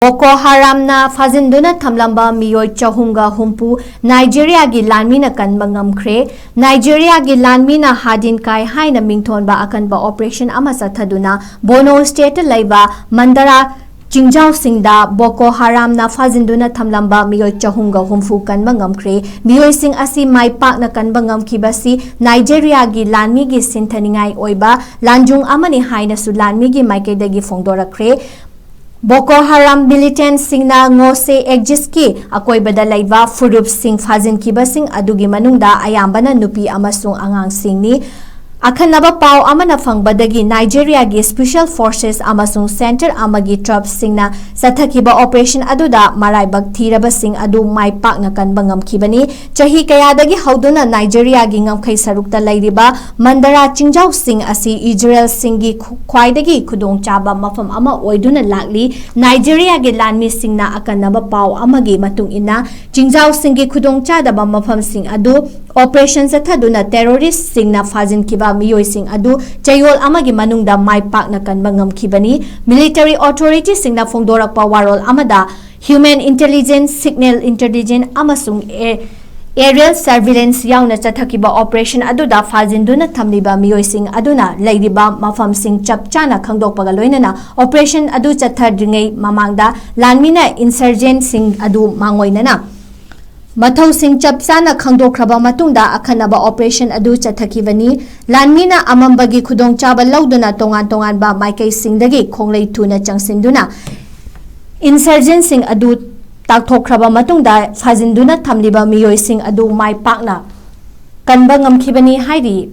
Bokeharamna Phajinduna Thamlamba Mioi Chahunga Humpu Neigeria gi Lanmina Kanba Ngamkhre Neigeria gi Lanmina Hadin Kai Haina Mingthonba Akanba Operation ama sathaduna Bono State Laiba Mandara Jingjao Singda Bokeharamna Phajinduna Thamlamba Mioi Chahunga Humpu Kanba Ngamkhre Mioi Sing asi mai pak na kanba ngamkhibasi Neigeria gi Lanmi gi sinthaningai oiba Lanjung amani haina su Lanmi gi maikaidagi phongdorakre Bokeharam militant singna ngose exist akoi badalaiba furup sing fazin kibasing adugi manungda ayambana nupi amasung angang singni akhanaba pau amana fangbadagi Nigeria gi special forces amasung center amagi troops singna sathakiba operation aduda maraibak thiraba sing adu mai pak na kanba ngamkhibani chahi kayadagi hauduna Nigeria gi ngamkhai sarukta lairiba mandara jingjao sing asi Israel singi khwaidagi khudong chaba mafam ama oiduna lakli Nigeria gi lanmi singna akanaba pau amagi matung ina jingjao singi khudong chada ba mafam sing adu operation sathaduna terrorist singna fazin kiba Mioi sing adu chayol amagi manungda mai pak na kanba ngamkhibani military authority singna phongdorakpa warol amada human intelligence signal intelligence amasung aerial surveillance yauna chathakiba operation aduda Phajinduna Thamliba Mioi sing aduna leiriba mafam sing chapchana khangdokpaga loinana operation adu chathadringai mamangda Lanmina insurgent sing adu mangoinana Mathau sing chapsana khangdokhraba matungda akhanaba operation adu chathakibani Lanmina amambagi khudong chaba lauduna tongan ba maikai singdagi khonglei thuna changsinduna insurgent sing adu takthokhraba matungda Phajinduna Thamliba Mioi sing adu mai pakna kanba ngamkhibani hairi